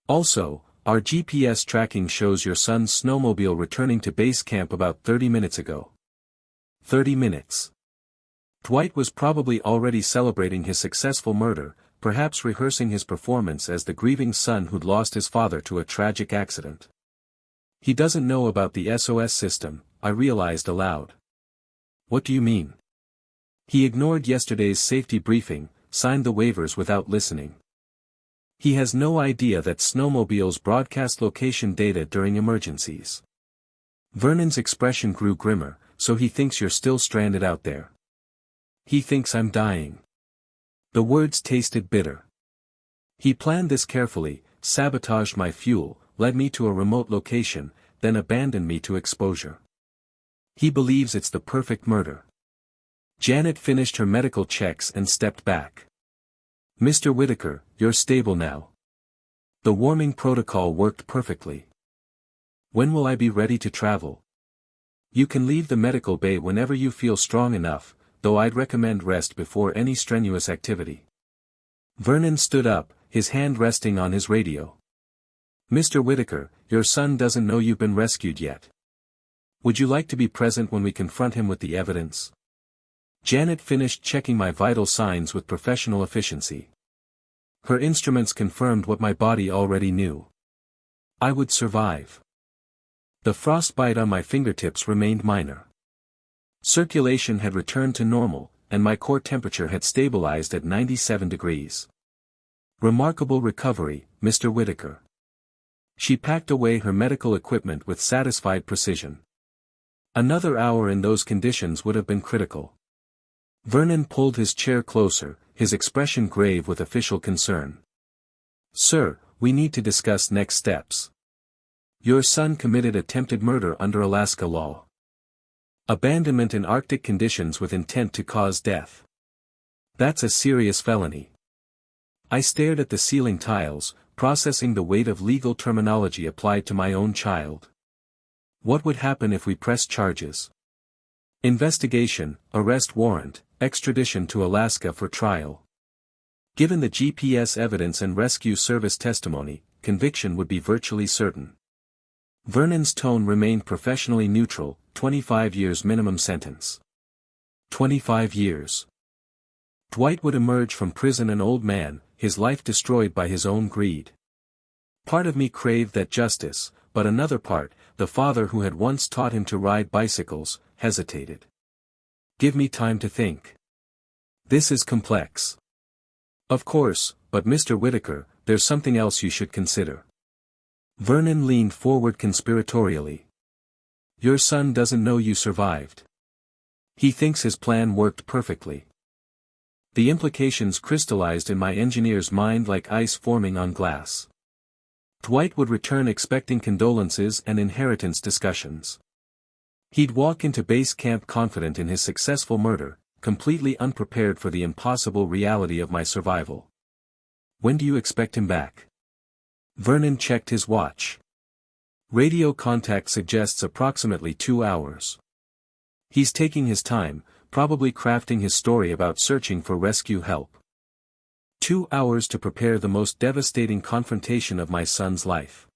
Also, our GPS tracking shows your son's snowmobile returning to base camp about 30 minutes ago. 30 minutes. Dwight was probably already celebrating his successful murder, perhaps rehearsing his performance as the grieving son who'd lost his father to a tragic accident. He doesn't know about the SOS system, I realized aloud. What do you mean? He ignored yesterday's safety briefing, signed the waivers without listening. He has no idea that snowmobiles broadcast location data during emergencies. Vernon's expression grew grimmer, so he thinks you're still stranded out there. He thinks I'm dying. The words tasted bitter. He planned this carefully, sabotaged my fuel, led me to a remote location, then abandoned me to exposure. He believes it's the perfect murder. Janet finished her medical checks and stepped back. Mr. Whitaker, you're stable now. The warming protocol worked perfectly. When will I be ready to travel? You can leave the medical bay whenever you feel strong enough, though I'd recommend rest before any strenuous activity. Vernon stood up, his hand resting on his radio. Mr. Whitaker, your son doesn't know you've been rescued yet. Would you like to be present when we confront him with the evidence? Janet finished checking my vital signs with professional efficiency. Her instruments confirmed what my body already knew. I would survive. The frostbite on my fingertips remained minor. Circulation had returned to normal, and my core temperature had stabilized at 97 degrees. Remarkable recovery, Mr. Whitaker. She packed away her medical equipment with satisfied precision. Another hour in those conditions would have been critical. Vernon pulled his chair closer, his expression grave with official concern. Sir, we need to discuss next steps. Your son committed attempted murder under Alaska law. Abandonment in Arctic conditions with intent to cause death. That's a serious felony. I stared at the ceiling tiles, processing the weight of legal terminology applied to my own child. What would happen if we pressed charges? Investigation, arrest warrant, extradition to Alaska for trial. Given the GPS evidence and rescue service testimony, conviction would be virtually certain. Vernon's tone remained professionally neutral, 25 years minimum sentence. 25 years. Dwight would emerge from prison an old man, his life destroyed by his own greed. Part of me craved that justice, but another part, the father who had once taught him to ride bicycles, hesitated. Give me time to think. This is complex. Of course, but Mr. Whitaker, there's something else you should consider. Vernon leaned forward conspiratorially. Your son doesn't know you survived. He thinks his plan worked perfectly. The implications crystallized in my engineer's mind like ice forming on glass. Dwight would return expecting condolences and inheritance discussions. He'd walk into base camp confident in his successful murder, completely unprepared for the impossible reality of my survival. When do you expect him back? Vernon checked his watch. Radio contact suggests approximately 2 hours. He's taking his time, probably crafting his story about searching for rescue help. 2 hours to prepare the most devastating confrontation of my son's life.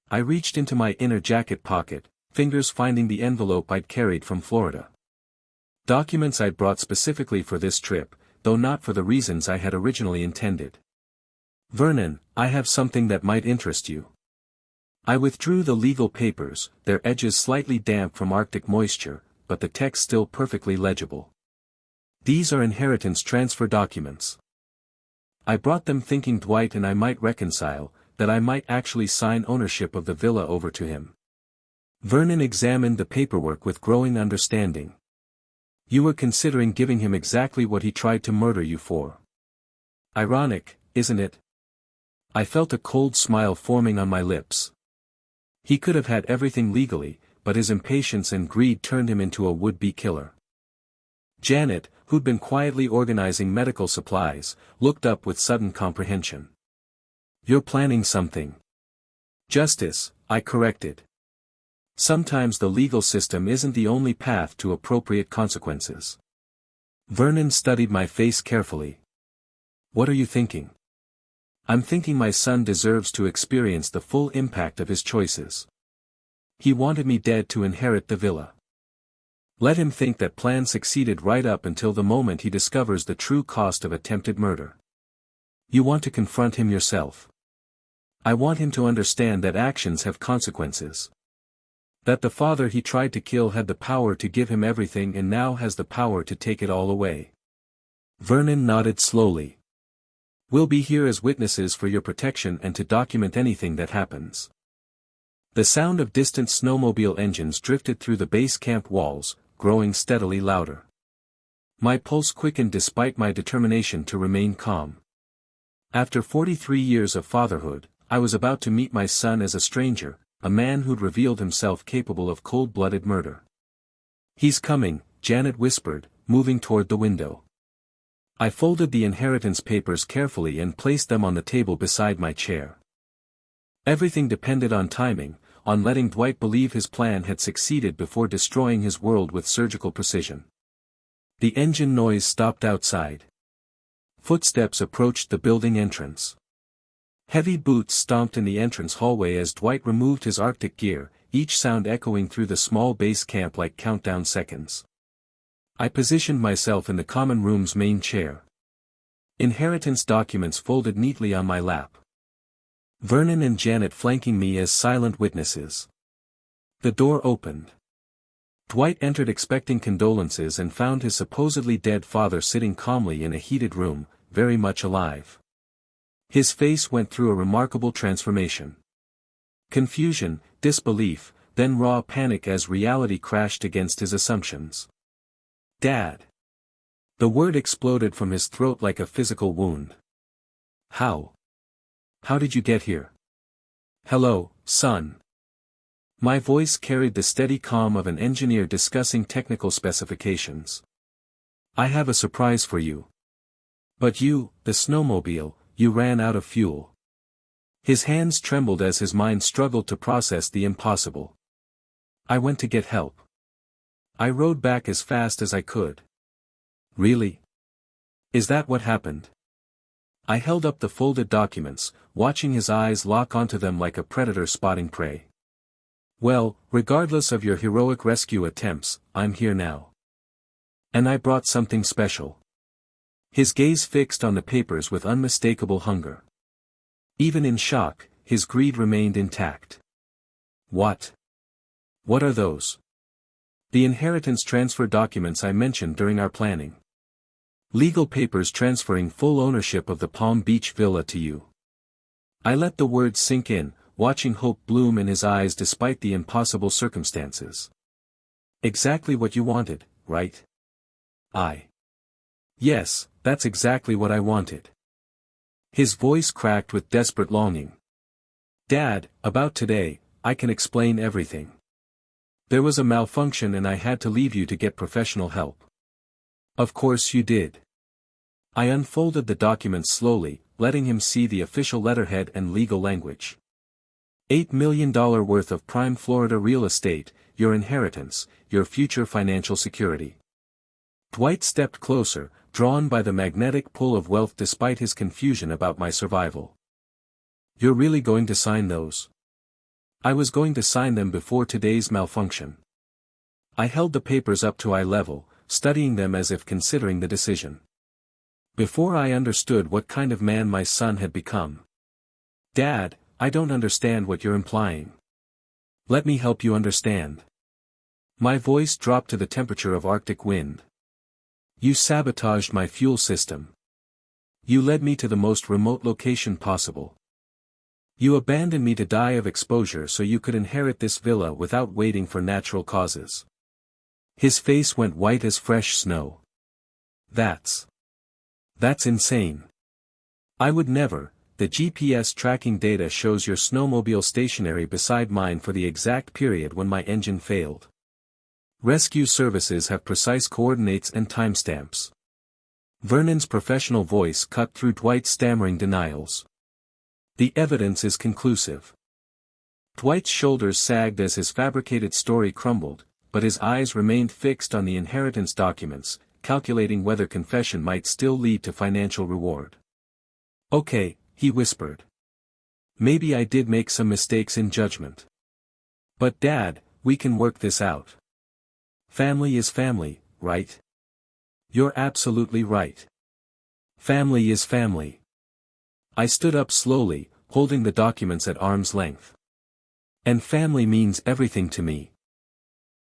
I reached into my inner jacket pocket, fingers finding the envelope I'd carried from Florida. Documents I'd brought specifically for this trip, though not for the reasons I had originally intended. Vernon, I have something that might interest you. I withdrew the legal papers, their edges slightly damp from Arctic moisture, but the text still perfectly legible. These are inheritance transfer documents. I brought them thinking Dwight and I might reconcile, that I might actually sign ownership of the villa over to him. Vernon examined the paperwork with growing understanding. You were considering giving him exactly what he tried to murder you for. Ironic, isn't it? I felt a cold smile forming on my lips. He could have had everything legally, but his impatience and greed turned him into a would-be killer. Janet, who'd been quietly organizing medical supplies, looked up with sudden comprehension. You're planning something. Justice, I corrected. Sometimes the legal system isn't the only path to appropriate consequences. Vernon studied my face carefully. What are you thinking? I'm thinking my son deserves to experience the full impact of his choices. He wanted me dead to inherit the villa. Let him think that plan succeeded right up until the moment he discovers the true cost of attempted murder. You want to confront him yourself. I want him to understand that actions have consequences. That the father he tried to kill had the power to give him everything and now has the power to take it all away. Vernon nodded slowly. We'll be here as witnesses for your protection and to document anything that happens. The sound of distant snowmobile engines drifted through the base camp walls, growing steadily louder. My pulse quickened despite my determination to remain calm. After 43 years of fatherhood, I was about to meet my son as a stranger, a man who'd revealed himself capable of cold-blooded murder. He's coming, Janet whispered, moving toward the window. I folded the inheritance papers carefully and placed them on the table beside my chair. Everything depended on timing, on letting Dwight believe his plan had succeeded before destroying his world with surgical precision. The engine noise stopped outside. Footsteps approached the building entrance. Heavy boots stomped in the entrance hallway as Dwight removed his Arctic gear, each sound echoing through the small base camp like countdown seconds. I positioned myself in the common room's main chair. Inheritance documents folded neatly on my lap. Vernon and Janet flanking me as silent witnesses. The door opened. Dwight entered expecting condolences and found his supposedly dead father sitting calmly in a heated room, very much alive. His face went through a remarkable transformation. Confusion, disbelief, then raw panic as reality crashed against his assumptions. Dad. The word exploded from his throat like a physical wound. How? How did you get here? Hello, son. My voice carried the steady calm of an engineer discussing technical specifications. I have a surprise for you. But you, the snowmobile, you ran out of fuel. His hands trembled as his mind struggled to process the impossible. I went to get help. I rode back as fast as I could. Really? Is that what happened? I held up the folded documents, watching his eyes lock onto them like a predator spotting prey. Well, regardless of your heroic rescue attempts, I'm here now. And I brought something special. His gaze fixed on the papers with unmistakable hunger. Even in shock, his greed remained intact. What? What are those? The inheritance transfer documents I mentioned during our planning. Legal papers transferring full ownership of the Palm Beach villa to you. I let the words sink in, watching hope bloom in his eyes despite the impossible circumstances. Exactly what you wanted, right? Yes, that's exactly what I wanted. His voice cracked with desperate longing. Dad, about today, I can explain everything. There was a malfunction and I had to leave you to get professional help. Of course you did. I unfolded the documents slowly, letting him see the official letterhead and legal language. $8 million worth of prime Florida real estate, your inheritance, your future financial security. Dwight stepped closer, drawn by the magnetic pull of wealth despite his confusion about my survival. You're really going to sign those? I was going to sign them before today's malfunction. I held the papers up to eye level, studying them as if considering the decision. Before I understood what kind of man my son had become. Dad, I don't understand what you're implying. Let me help you understand. My voice dropped to the temperature of Arctic wind. You sabotaged my fuel system. You led me to the most remote location possible. You abandoned me to die of exposure so you could inherit this villa without waiting for natural causes. His face went white as fresh snow. That's insane. I would never. The GPS tracking data shows your snowmobile stationary beside mine for the exact period when my engine failed. Rescue services have precise coordinates and timestamps. Vernon's professional voice cut through Dwight's stammering denials. The evidence is conclusive. Dwight's shoulders sagged as his fabricated story crumbled, but his eyes remained fixed on the inheritance documents, calculating whether confession might still lead to financial reward. Okay, he whispered. Maybe I did make some mistakes in judgment. But Dad, we can work this out. Family is family, right? You're absolutely right. Family is family. I stood up slowly, holding the documents at arm's length. And family means everything to me.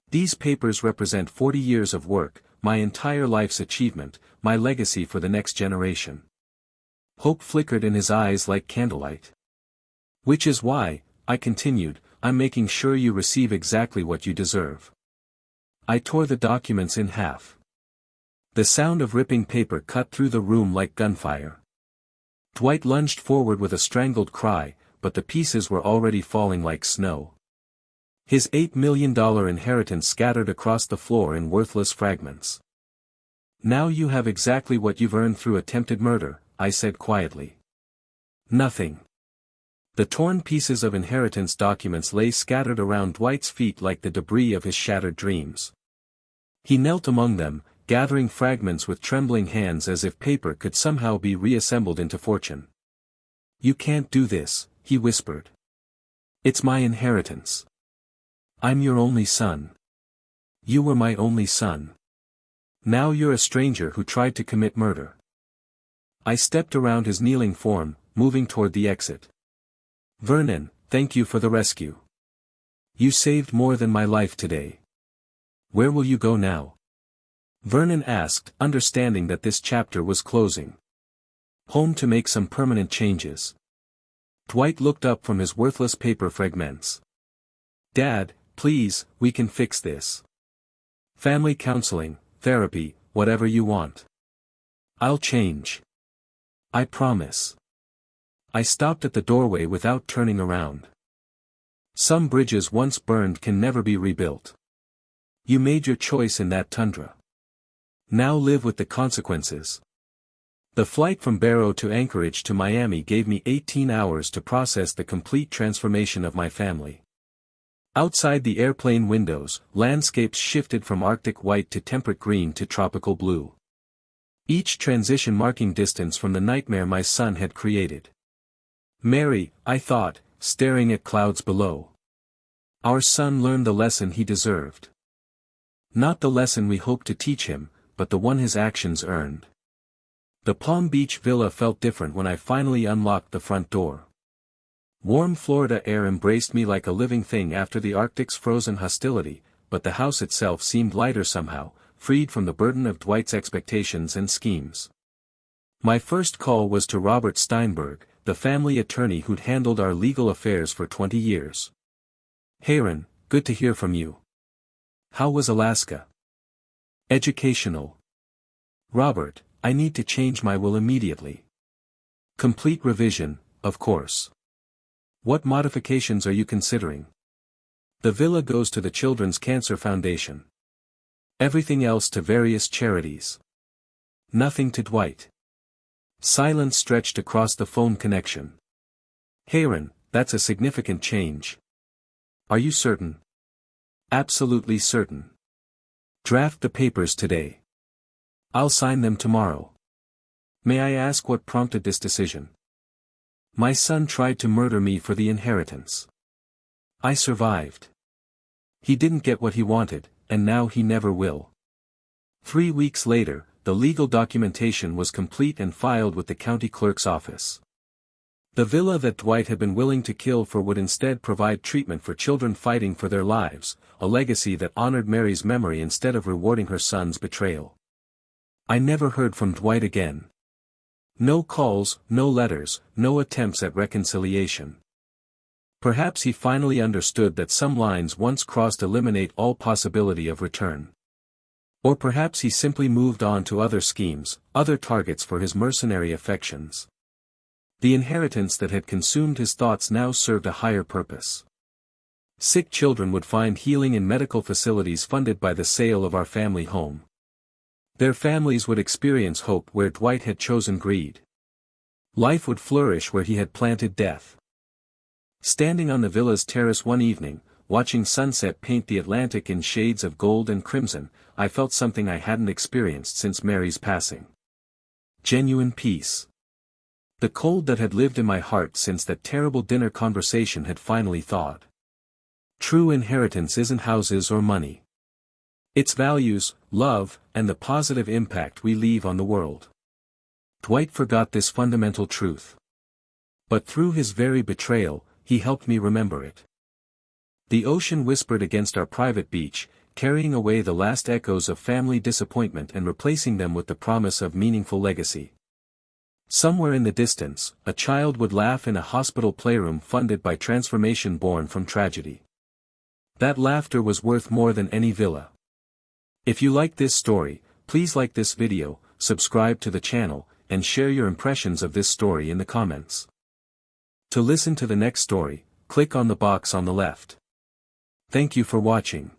These papers represent 40 years of work, my entire life's achievement, my legacy for the next generation. Hope flickered in his eyes like candlelight. Which is why, I continued, I'm making sure you receive exactly what you deserve. I tore the documents in half. The sound of ripping paper cut through the room like gunfire. Dwight lunged forward with a strangled cry, but the pieces were already falling like snow. His $8 million inheritance scattered across the floor in worthless fragments. Now you have exactly what you've earned through attempted murder, I said quietly. Nothing. The torn pieces of inheritance documents lay scattered around Dwight's feet like the debris of his shattered dreams. He knelt among them, gathering fragments with trembling hands as if paper could somehow be reassembled into fortune. You can't do this, he whispered. It's my inheritance. I'm your only son. You were my only son. Now you're a stranger who tried to commit murder. I stepped around his kneeling form, moving toward the exit. Vernon, thank you for the rescue. You saved more than my life today. Where will you go now? Vernon asked, understanding that this chapter was closing. Home to make some permanent changes. Dwight looked up from his worthless paper fragments. Dad, please, we can fix this. Family counseling, therapy, whatever you want. I'll change. I promise. I stopped at the doorway without turning around. Some bridges once burned can never be rebuilt. You made your choice in that tundra. Now live with the consequences. The flight from Barrow to Anchorage to Miami gave me 18 hours to process the complete transformation of my family. Outside the airplane windows, landscapes shifted from Arctic white to temperate green to tropical blue. Each transition marking distance from the nightmare my son had created. Mary, I thought, staring at clouds below. Our son learned the lesson he deserved. Not the lesson we hoped to teach him, but the one his actions earned. The Palm Beach villa felt different when I finally unlocked the front door. Warm Florida air embraced me like a living thing after the Arctic's frozen hostility, but the house itself seemed lighter somehow, freed from the burden of Dwight's expectations and schemes. My first call was to Robert Steinberg, the family attorney who'd handled our legal affairs for 20 years. Aaron, good to hear from you. How was Alaska? Educational. Robert, I need to change my will immediately. Complete revision, of course. What modifications are you considering? The villa goes to the Children's Cancer Foundation. Everything else to various charities. Nothing to Dwight. Silence stretched across the phone connection. Aaron, that's a significant change. Are you certain? Absolutely certain. Draft the papers today. I'll sign them tomorrow. May I ask what prompted this decision? My son tried to murder me for the inheritance. I survived. He didn't get what he wanted, and now he never will. 3 weeks later, the legal documentation was complete and filed with the county clerk's office. The villa that Dwight had been willing to kill for would instead provide treatment for children fighting for their lives, a legacy that honored Mary's memory instead of rewarding her son's betrayal. I never heard from Dwight again. No calls, no letters, no attempts at reconciliation. Perhaps he finally understood that some lines once crossed eliminate all possibility of return. Or perhaps he simply moved on to other schemes, other targets for his mercenary affections. The inheritance that had consumed his thoughts now served a higher purpose. Sick children would find healing in medical facilities funded by the sale of our family home. Their families would experience hope where Dwight had chosen greed. Life would flourish where he had planted death. Standing on the villa's terrace one evening, watching sunset paint the Atlantic in shades of gold and crimson, I felt something I hadn't experienced since Mary's passing. Genuine peace. The cold that had lived in my heart since that terrible dinner conversation had finally thawed. True inheritance isn't houses or money. It's values, love, and the positive impact we leave on the world. Dwight forgot this fundamental truth. But through his very betrayal, he helped me remember it. The ocean whispered against our private beach, carrying away the last echoes of family disappointment and replacing them with the promise of meaningful legacy. Somewhere in the distance, a child would laugh in a hospital playroom funded by transformation born from tragedy. That laughter was worth more than any villa. If you like this story, please like this video, subscribe to the channel, and share your impressions of this story in the comments. To listen to the next story, click on the box on the left. Thank you for watching.